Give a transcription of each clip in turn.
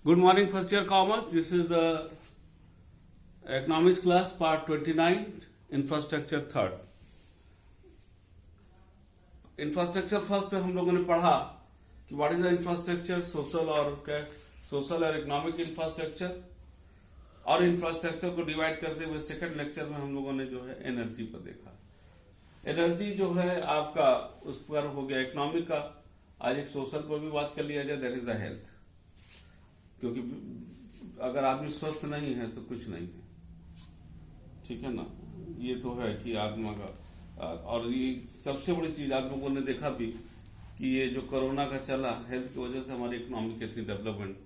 Good morning, first year commerce. This is the economics class, part 29, infrastructure third. Infrastructure first पे हम लोगों ने पढ़ा कि what is the infrastructure, social और इकोनॉमिक इंफ्रास्ट्रक्चर, और इंफ्रास्ट्रक्चर को डिवाइड करते हुए सेकंड लेक्चर में हम लोगों ने जो है एनर्जी पर देखा। एनर्जी जो है आपका उस पर हो गया इकोनॉमिक का। आज एक सोशल पर भी बात कर लिया जाए, दैट इज द हेल्थ, क्योंकि अगर आदमी स्वस्थ नहीं है तो कुछ नहीं है, ठीक है ना। ये तो है कि आत्मा का, और ये सबसे बड़ी चीज आप लोगों ने देखा भी कि ये जो कोरोना का चला, हेल्थ की वजह से हमारी इकोनॉमी कितनी डेवलपमेंट,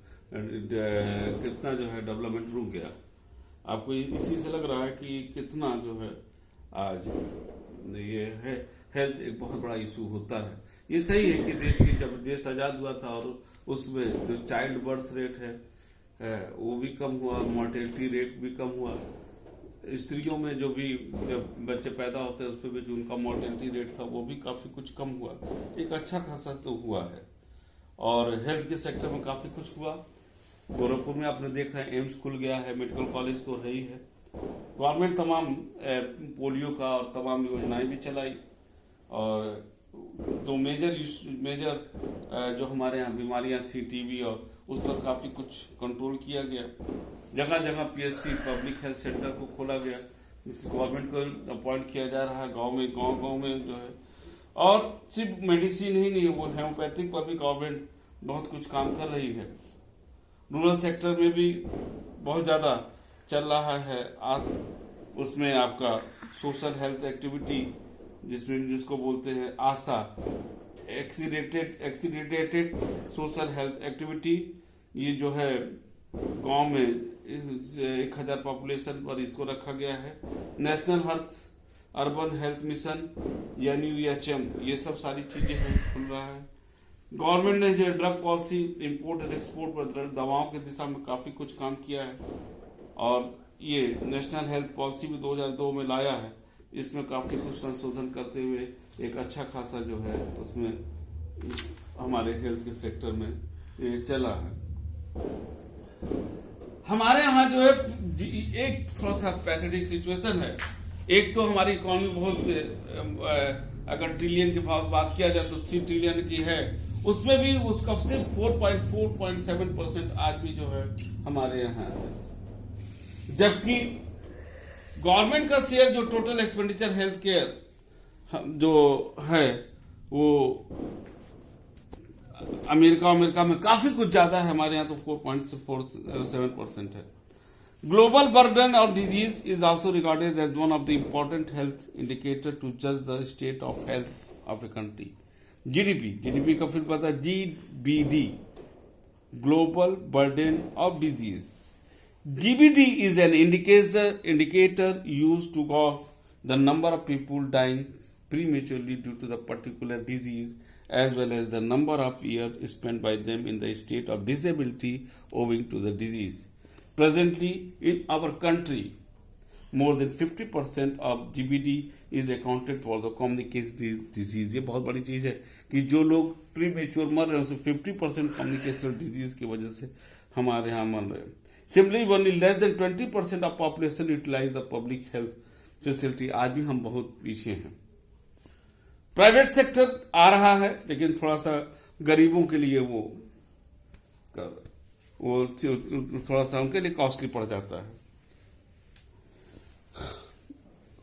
कितना जो है डेवलपमेंट रुक गया। आपको इसी से लग रहा है कि कितना जो है आज ये है हेल्थ एक बहुत बड़ा इशू होता है। ये सही है कि देश की जब देश आजाद हुआ था और उसमें जो चाइल्ड बर्थ रेट है वो भी कम हुआ, मोर्टेलिटी रेट भी कम हुआ। स्त्रियों में जो भी जब बच्चे पैदा होते हैं उस पर भी जो उनका मोर्टेलिटी रेट था वो भी काफी कुछ कम हुआ, एक अच्छा खासा तो हुआ है। और हेल्थ के सेक्टर में काफी कुछ हुआ। गोरखपुर में आपने देख रहे हैं एम्स खुल गया है, मेडिकल कॉलेज तो है ही है। गवर्नमेंट तमाम पोलियो का और तमाम योजनाएं भी चलाई, और तो मेजर जो हमारे यहाँ बीमारियां थी, टीबी, और उस पर काफी कुछ कंट्रोल किया गया। जगह जगह पीएचसी, पब्लिक हेल्थ सेंटर को खोला गया, गवर्नमेंट को अपॉइंट किया जा रहा है गांव में जो है। और सिर्फ मेडिसिन ही नहीं, वो होम्योपैथिक पर भी गवर्नमेंट बहुत कुछ काम कर रही है। रूरल सेक्टर में भी बहुत ज्यादा चल रहा है। उसमें आपका सोशल हेल्थ एक्टिविटी, जिसको बोलते हैं आशा, एक्सीडेटेड सोशल हेल्थ एक्टिविटी, ये जो है गांव में 1000 पॉपुलेशन पर इसको रखा गया है। National urban health mission NUHM, ये सब सारी चीजें हैं, खुल रहा है। गवर्नमेंट ने जो drug policy, import and export पर दवाओं की दिशा में काफी कुछ काम किया है। और ये नेशनल हेल्थ पॉलिसी भी 2002 में लाया है। इसमें काफी कुछ संशोधन करते हुए एक अच्छा खासा जो है उसमें हमारे हेल्थ के सेक्टर में ये चला है। हमारे यहाँ जो है एक थोड़ा सा पैथेटिक सिचुएशन है। एक तो हमारी इकोनॉमी बहुत, अगर ट्रिलियन की बात किया जाए तो 3 ट्रिलियन की है, उसमें भी उसका सिर्फ 4.7% आज भी जो है हमारे यहाँ है। जबकि गवर्नमेंट का शेयर जो टोटल एक्सपेंडिचर हेल्थ केयर जो है वो अमेरिका में काफी कुछ ज्यादा है, हमारे यहाँ तो 4.47% है। Global burden of disease is also regarded as one of the important health indicator to जज the state of health of a country. GDP का फिर पता है GBD, global burden of disease. GBD is an indicator used to gauge the number of people dying prematurely due to the particular disease, as well as the number of years spent by them in the state of disability owing to the disease. Presently, in our country, more than 50% of GBD is accounted for the communicable disease. ये बहुत बड़ी चीज है कि जो लोग premature मर रहे हैं उसमें 50% कम्युनिकेशनल डिजीज की वजह से हमारे यहाँ मर रहे हैं। Similarly, only less than 20% of population utilize the public health facility. आज भी हम बहुत पीछे हैं। प्राइवेट सेक्टर आ रहा है, लेकिन थोड़ा सा गरीबों के लिए वो थोड़ा सा उनके लिए कॉस्टली पड़ जाता है।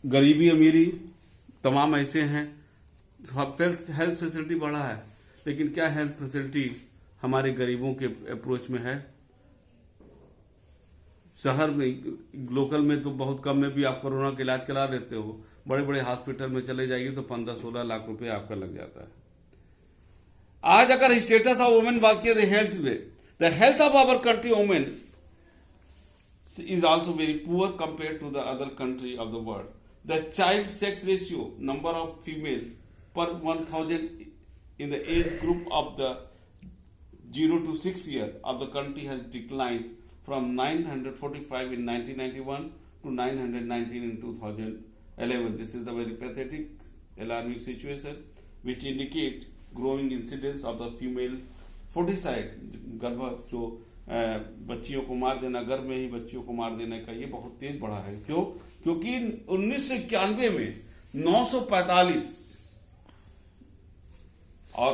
गरीबी अमीरी तमाम ऐसे हैं। हेल्थ फैसिलिटी बढ़ा है, लेकिन क्या हेल्थ फैसिलिटी हमारे गरीबों के अप्रोच में है? शहर में, लोकल में तो बहुत कम में भी आप कोरोना का इलाज करा लेते हो। बड़े बड़े हॉस्पिटल में चले जाइए तो 15-16 लाख रुपए आपका लग जाता है। आज अगर स्टेटस ऑफ वुमेन बात करें हेल्थ में, the health of our country women is also very poor compared to the other country of the world. The child sex ratio, number of female per 1,000 in the age group of the 0 to 6 year of the country has declined from 945 in 1991 to 919 in 2011. This is the very pathetic, alarming situation which indicate growing incidence of the female foeticide, गर्भ जो बच्चियों को मार देना, घर में ही बच्चियों को मार देने का ये बहुत तेज बढ़ा है। क्यों? क्योंकि 1991 में 945 और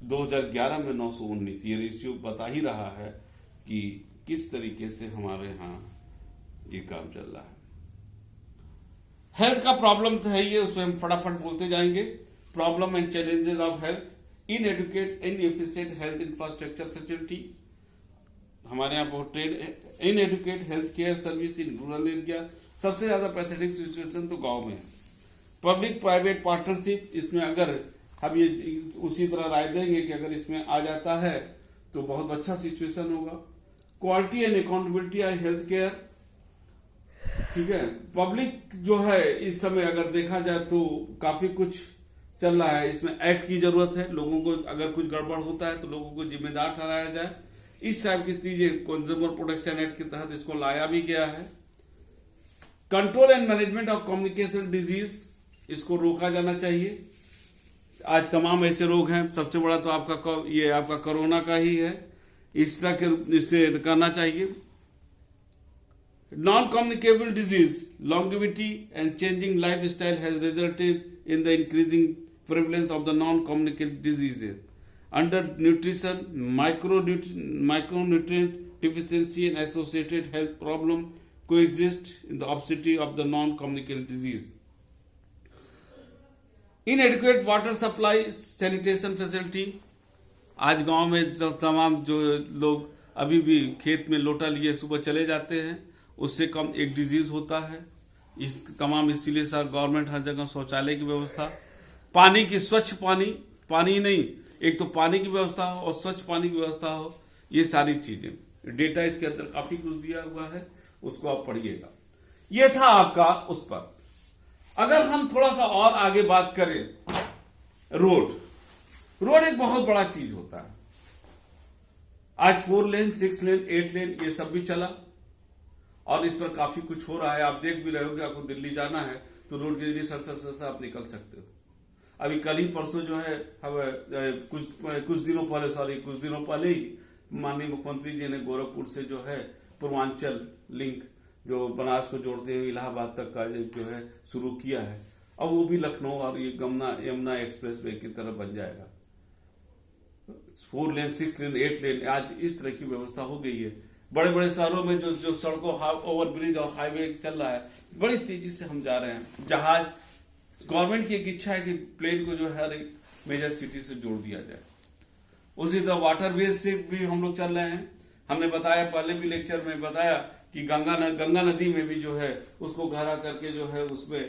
2011 में 919, ये रेशियो बता ही रहा है कि किस तरीके से हमारे यहाँ ये काम चल रहा है। हेल्थ का प्रॉब्लम तो है, ये उसमें हम फटाफट बोलते जाएंगे। Problem and challenges of health, inadequate inefficient health infrastructure facility, हमारे यहाँ बहुत trade inadequate health care service in rural area, सबसे ज्यादा पैथेटिक सिचुएशन तो गांव में है। पब्लिक प्राइवेट पार्टनरशिप, इसमें अगर हम ये उसी तरह राय देंगे कि अगर इसमें आ जाता है तो बहुत अच्छा सिचुएशन होगा। Quality and accountability of health care, ठीक है। पब्लिक जो है इस समय अगर देखा जाए तो काफी कुछ चल रहा है, इसमें एक्ट की जरूरत है। लोगों को अगर कुछ गड़बड़ होता है तो लोगों को जिम्मेदार ठहराया जाए, इस टाइप की चीजें कंज्यूमर प्रोटेक्शन एक्ट के तहत इसको लाया भी गया है। Control and management of communication disease, इसको रोका जाना चाहिए। आज तमाम ऐसे रोग हैं, सबसे बड़ा तो आपका कोरोना का ही है, इस तरह के इससे करना चाहिए। Non communicable disease, longevity and changing lifestyle has resulted in the increasing prevalence of the non-communicable diseases. Undernutrition, micronutrient deficiency and associated health problems coexist in the obesity of the non-communicable disease. Inadequate water supply, sanitation facility. आज गांव में जब तमाम जो लोग अभी भी खेत में लोटा लिए सुबह चले जाते हैं, उससे कम एक डिजीज होता है। इस तमाम इसीलिए सर गवर्नमेंट हर जगह शौचालय की व्यवस्था, पानी की स्वच्छ पानी नहीं, एक तो पानी की व्यवस्था हो और स्वच्छ पानी की व्यवस्था हो, ये सारी चीजें डेटा इसके अंदर काफी कुछ दिया हुआ है, उसको आप पढ़िएगा। ये था आपका उस पर। अगर हम थोड़ा सा और आगे बात करें, रोड एक बहुत बड़ा चीज होता है। आज 4 लेन 6 लेन 8 लेन ये सब भी चला और इस पर काफी कुछ हो रहा है। आप देख भी रहे हो कि आपको दिल्ली जाना है तो रोड के जरिए सर आप निकल सकते हो। अभी कल ही परसों जो है कुछ दिनों पहले ही माननीय मुख्यमंत्री जी ने गोरखपुर से जो है पूर्वांचल लिंक जो बनारस को जोड़ते हुए इलाहाबाद तक का जो है शुरू किया है, अब वो भी लखनऊ और ये यमुना एक्सप्रेस वे की तरफ बन जाएगा। 4 लेन 6 लेन 8 लेन आज इस तरह की व्यवस्था हो गई है। बड़े बड़े शहरों में जो सड़कों ओवरब्रिज और हाईवे चल रहा है, बड़ी तेजी से हम जा रहे हैं। जहाज, गवर्नमेंट की एक इच्छा है कि प्लेन को जो है हर एक मेजर सिटी से जोड़ दिया जाए। उसी तरह वाटरवेज से भी हम लोग चल रहे हैं। हमने बताया, पहले भी लेक्चर में बताया कि गंगा नदी में भी जो है उसको गहरा करके जो है उसमें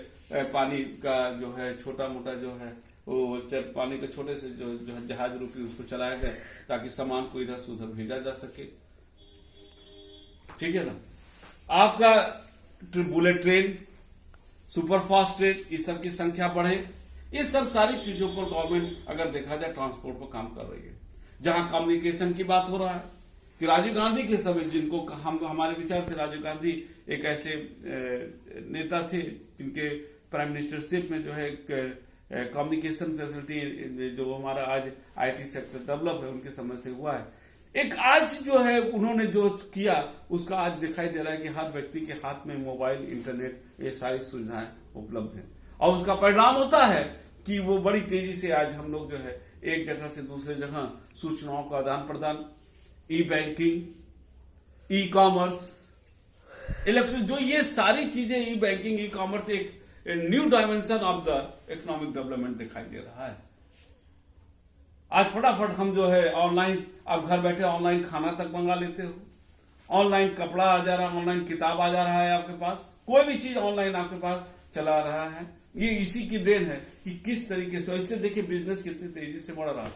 पानी का जो है छोटा मोटा जो है वो पानी के छोटे से जो जहाज रूपी उसको चलाया गया ताकि सामान को इधर से उधर भेजा जा सके। ठीक है ना। आपका बुलेट ट्रेन, सुपरफास्ट ट्रेन, इस सब की संख्या बढ़े, ये सब सारी चीजों पर गवर्नमेंट अगर देखा जाए ट्रांसपोर्ट पर काम कर रही है। जहां कम्युनिकेशन की बात हो रहा है कि राजीव गांधी के समय, जिनको हमारे विचार से राजीव गांधी एक ऐसे नेता थे जिनके प्राइम मिनिस्टरशिप में जो है कम्युनिकेशन फैसिलिटी जो हमारा आज आईटी सेक्टर डेवलप है उनके समय से हुआ है। एक आज जो है उन्होंने जो किया उसका आज दिखाई दे रहा है कि हर व्यक्ति के हाथ में मोबाइल, इंटरनेट, ये सारी सुविधाएं उपलब्ध हैं और उसका परिणाम होता है कि वो बड़ी तेजी से आज हम लोग जो है एक जगह से दूसरे जगह सूचनाओं का आदान प्रदान, ई बैंकिंग, ई कॉमर्स, इलेक्ट्रिक, जो ये सारी चीजें, ई बैंकिंग, ई कॉमर्स एक new dimension of the economic development दिखाई दे रहा है। आज फटाफट हम जो है ऑनलाइन, आप घर बैठे ऑनलाइन खाना तक मंगा लेते हो, ऑनलाइन कपड़ा आ जा रहा है, ऑनलाइन किताब आ जा रहा है आपके पास, कोई भी चीज ऑनलाइन आपके पास चला रहा है। ये इसी की देन है कि किस तरीके से, इससे देखिए बिजनेस कितनी तेजी से बढ़ रहा है।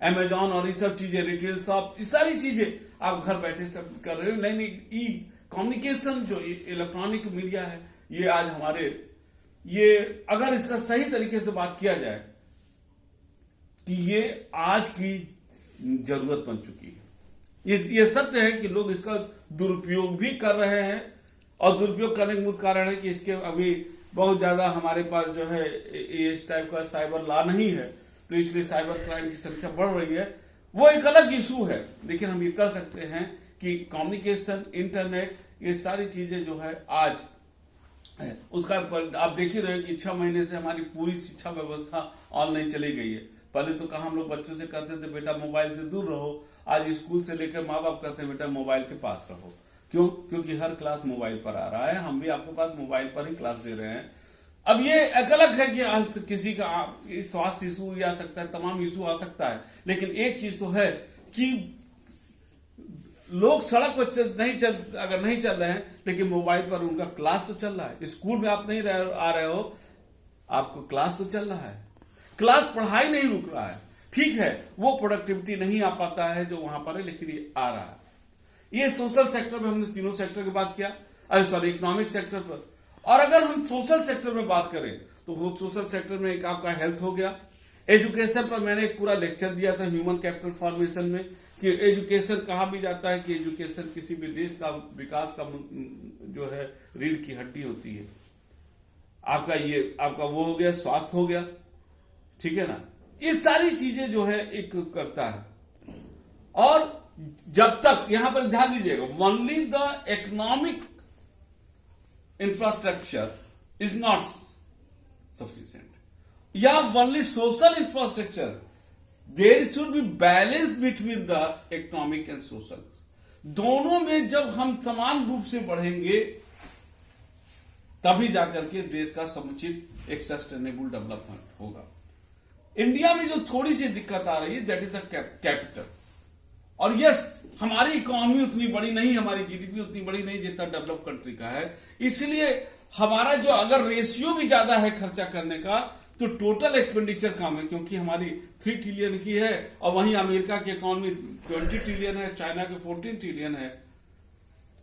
अमेजॉन और ये सब चीजें, रिटेल शॉप, ये सारी चीजें आप घर बैठे सब कर रहे हो। नहीं, ई कम्युनिकेशन जो इलेक्ट्रॉनिक मीडिया है, ये आज हमारे, ये अगर इसका सही तरीके से बात किया जाए कि ये आज की जरूरत बन चुकी है। ये सत्य है कि लोग इसका दुरुपयोग भी कर रहे हैं और दुरुपयोग करने का मुख्य कारण है कि इसके अभी बहुत ज्यादा हमारे पास जो है इस टाइप का साइबर लॉ नहीं है, तो इसलिए साइबर क्राइम की संख्या बढ़ रही है। वो एक अलग इशू है, लेकिन हम ये कह सकते हैं कि कम्युनिकेशन, इंटरनेट, ये सारी चीजें जो है आज है उसका आप देख ही रहे हो कि 6 महीने से हमारी पूरी शिक्षा व्यवस्था ऑनलाइन चली गई है। पहले तो कहा हम लोग बच्चों से कहते थे बेटा मोबाइल से दूर रहो, आज स्कूल से लेकर माँ बाप कहते हैं बेटा मोबाइल के पास रहो। क्यों? क्योंकि हर क्लास मोबाइल पर आ रहा है, हम भी आपके पास मोबाइल पर ही क्लास दे रहे हैं। अब ये एक अलग है कि किसी का स्वास्थ्य इशू आ सकता है, तमाम इशू आ सकता है, लेकिन एक चीज तो है कि लोग सड़क पर अगर नहीं चल रहे हैं, लेकिन मोबाइल पर उनका क्लास तो चल रहा है। स्कूल में आप नहीं आ रहे हो, आपको क्लास तो चल रहा है, क्लास पढ़ाई नहीं रुक रहा है। ठीक है, वो प्रोडक्टिविटी नहीं आ पाता है जो वहां पर है, लेकिन ये आ रहा है। ये सोशल सेक्टर में हमने तीनों सेक्टर की बात किया, इकोनॉमिक सेक्टर पर। और अगर हम सोशल सेक्टर में बात करें तो वो सोशल सेक्टर में एक आपका हेल्थ हो गया। एजुकेशन पर मैंने एक पूरा लेक्चर दिया था ह्यूमन कैपिटल फॉर्मेशन में, कि एजुकेशन कहा भी जाता है कि एजुकेशन किसी भी देश का विकास का जो है रीढ़ की हड्डी होती है। आपका वो हो गया, स्वास्थ्य हो गया, ठीक है ना। ये सारी चीजें जो है एक करता है। और जब तक यहां पर ध्यान दीजिएगा, only the economic infrastructure is not sufficient, या only social infrastructure, there should be balance between the economic and social. दोनों में जब हम समान रूप से बढ़ेंगे तभी जाकर के देश का समुचित एक सस्टेनेबल डेवलपमेंट होगा। इंडिया में जो थोड़ी सी दिक्कत आ रही है, दैट इज द कैपिटल। और यस, हमारी इकोनॉमी उतनी बड़ी नहीं, हमारी जीडीपी उतनी बड़ी नहीं जितना डेवलप कंट्री का है, इसलिए हमारा जो अगर रेशियो भी ज्यादा है खर्चा करने का, तो टोटल एक्सपेंडिचर कम है, क्योंकि हमारी 3 ट्रिलियन की है और वहीं अमेरिका की इकोनॉमी 20 ट्रिलियन है, चाइना के 14 ट्रिलियन है।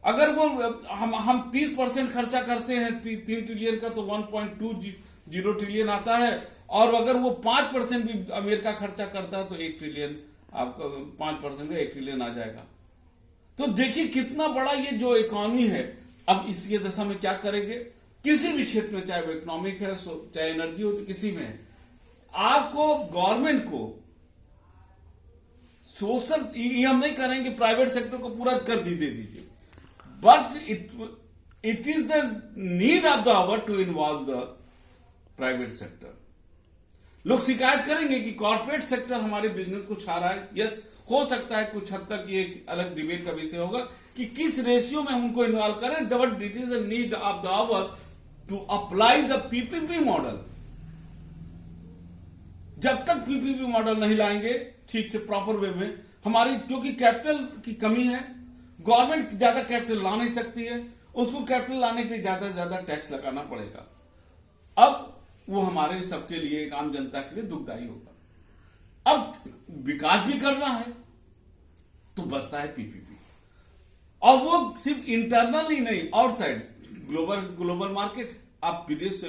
अगर वो हम 30% खर्चा करते हैं 3 ट्रिलियन का, तो 1.20 ट्रिलियन आता है। और अगर वो 5% भी अमेरिका खर्चा करता है तो 1 ट्रिलियन, आपका 5% का 1 ट्रिलियन आ जाएगा। तो देखिए कितना बड़ा ये जो इकोनॉमी है। अब इसकी दशा में क्या करेंगे? किसी भी क्षेत्र में, चाहे वो इकोनॉमिक है, चाहे एनर्जी हो, तो किसी में है, आपको गवर्नमेंट को सोशल, ये हम नहीं करेंगे प्राइवेट सेक्टर को पूरा कर दे दीजिए, but it is the need of the hour to involve the private sector. लोग शिकायत करेंगे कि कॉर्पोरेट सेक्टर हमारे बिजनेस को छा रहा है। यस, हो सकता है कुछ हद तक ये एक अलग डिबेट का विषय होगा कि किस रेशियो में हम उनको इन्वॉल्व करें, but it is the need of the hour to apply the PPP model. जब तक पीपीपी मॉडल नहीं लाएंगे ठीक से प्रॉपर वे में, हमारी क्योंकि कैपिटल की कमी है, गवर्नमेंट ज्यादा कैपिटल ला नहीं सकती है, उसको कैपिटल लाने के लिए ज्यादा से ज्यादा टैक्स लगाना पड़ेगा। अब वो हमारे सबके लिए, एक आम जनता के लिए दुखदायी होगा। अब विकास भी करना है तो बचता है पीपीपी, और वो सिर्फ इंटरनल ही नहीं, आउटसाइड ग्लोबल मार्केट। आप विदेश से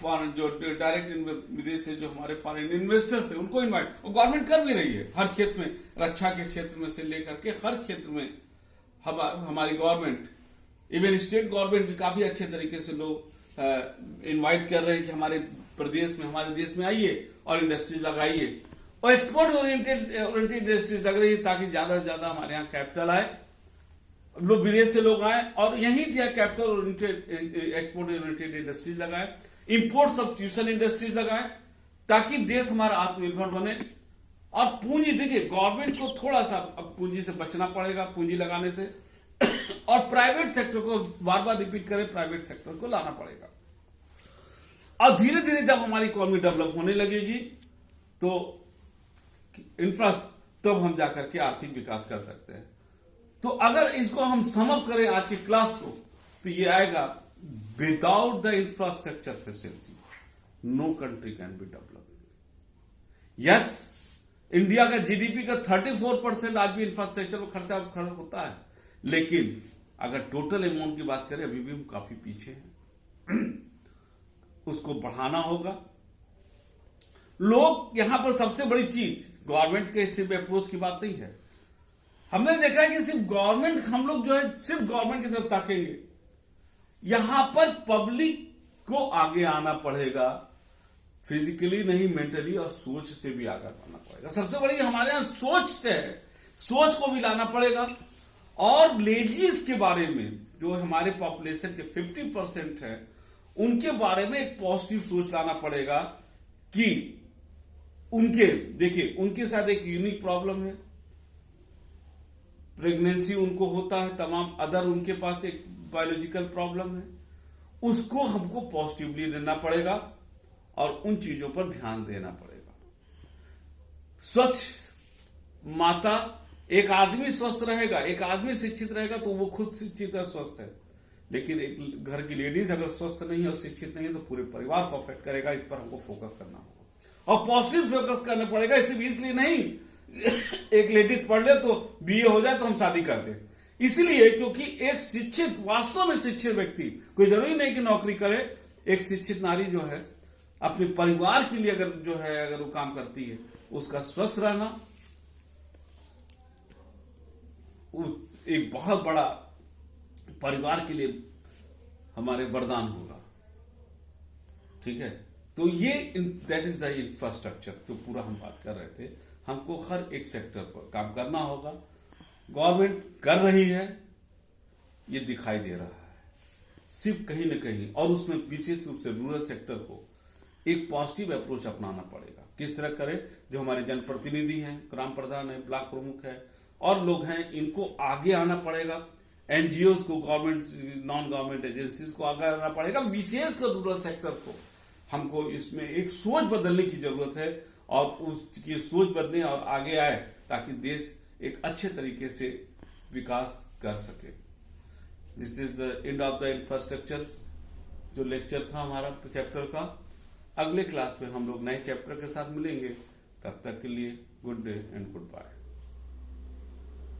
फॉरेन जो डायरेक्ट विदेश से जो हमारे फॉरेन इन्वेस्टर्स है उनको इन्वाइट, और गवर्नमेंट कर भी रही है हर क्षेत्र में, रक्षा के क्षेत्र में से लेकर के हर क्षेत्र में हमारी गवर्नमेंट, इवन स्टेट गवर्नमेंट भी काफी अच्छे तरीके से लोग इनवाइट कर रहे हैं कि हमारे प्रदेश में, हमारे देश में आइए और इंडस्ट्रीज लगाइए, और एक्सपोर्ट ओरिएंटेड इंडस्ट्रीज लग रही है ताकि ज्यादा से ज्यादा हमारे यहाँ कैपिटल आए, लोग विदेश से लोग आए और यहीं capital oriented, export oriented industries लगाए, इंपोर्ट सब्स्टिट्यूशन इंडस्ट्रीज लगाए, ताकि देश हमारा आत्मनिर्भर बने। और पूंजी, देखिए गवर्नमेंट को थोड़ा सा अब पूंजी से बचना पड़ेगा, पूंजी लगाने से, और प्राइवेट सेक्टर को, बार बार रिपीट करें, प्राइवेट सेक्टर को लाना पड़ेगा। और धीरे धीरे जब हमारी इकोनॉमी डेवलप होने लगेगी तो तब हम जाकर के आर्थिक विकास कर सकते हैं। तो अगर इसको हम समअप करें आज की क्लास को, तो ये आएगा, without the infrastructure facility no country can be develop. Yes, India का जीडीपी का 34% आज भी इंफ्रास्ट्रक्चर पर खर्चा होता है, लेकिन अगर टोटल अमाउंट की बात करें अभी भी हम काफी पीछे हैं। उसको बढ़ाना होगा। लोग यहां पर सबसे बड़ी चीज, गवर्नमेंट के सिर्फ अप्रोच की बात नहीं है, हमने देखा है कि सिर्फ गवर्नमेंट, हम लोग जो है सिर्फ गवर्नमेंट की तरफ ताकेंगे, यहां पर पब्लिक को आगे आना पड़ेगा, फिजिकली नहीं, मेंटली और सोच से भी आगे आना पड़ेगा। सबसे बड़ी हमारे यहां सोच से है, सोच को भी लाना पड़ेगा। और लेडीज के बारे में, जो हमारे पॉपुलेशन के 50% है, उनके बारे में एक पॉजिटिव सोच लाना पड़ेगा कि उनके साथ एक यूनिक प्रॉब्लम है, प्रेगनेंसी उनको होता है, तमाम अदर उनके पास एक बायोलॉजिकल प्रॉब्लम है, उसको हमको पॉजिटिवली लेना पड़ेगा और उन चीजों पर ध्यान देना पड़ेगा। स्वच्छ माता, एक आदमी स्वस्थ रहेगा, एक आदमी शिक्षित रहेगा तो वो खुद शिक्षित और स्वस्थ है, लेकिन एक घर की लेडीज अगर स्वस्थ नहीं है और शिक्षित नहीं है तो पूरे परिवार को अफेक्ट करेगा। इस पर हमको फोकस करना होगा और पॉजिटिव फोकस करना पड़ेगा। सिर्फ इसलिए नहीं एक लेडीज पढ़ ले तो बीए हो जाए तो हम शादी कर दें, इसलिए क्योंकि एक शिक्षित, वास्तव में शिक्षित व्यक्ति, कोई जरूरी नहीं कि नौकरी करे, एक शिक्षित नारी जो है अपने परिवार के लिए अगर वो काम करती है, उसका स्वस्थ रहना एक बहुत बड़ा परिवार के लिए हमारे वरदान होगा। ठीक है, तो ये दैट इज द इंफ्रास्ट्रक्चर जो पूरा हम बात कर रहे थे। हमको हर एक सेक्टर पर काम करना होगा। गवर्नमेंट कर रही है, ये दिखाई दे रहा है, सिर्फ कहीं ना कहीं, और उसमें विशेष रूप से रूरल सेक्टर को एक पॉजिटिव अप्रोच अपनाना पड़ेगा। किस तरह करें? जो हमारे जनप्रतिनिधि हैं, ग्राम प्रधान है, ब्लॉक प्रमुख है और लोग हैं, इनको आगे आना पड़ेगा। एनजीओज को, गवर्नमेंट, नॉन गवर्नमेंट एजेंसीज को आगे आना पड़ेगा। विशेषकर रूरल सेक्टर को हमको इसमें एक सोच बदलने की जरूरत है और उसकी सोच बदले और आगे आए ताकि देश एक अच्छे तरीके से विकास कर सके। This is the end of the infrastructure जो लेक्चर था हमारा चैप्टर का। अगले क्लास में हम लोग नए चैप्टर के साथ मिलेंगे। तब तक के लिए good day and good bye.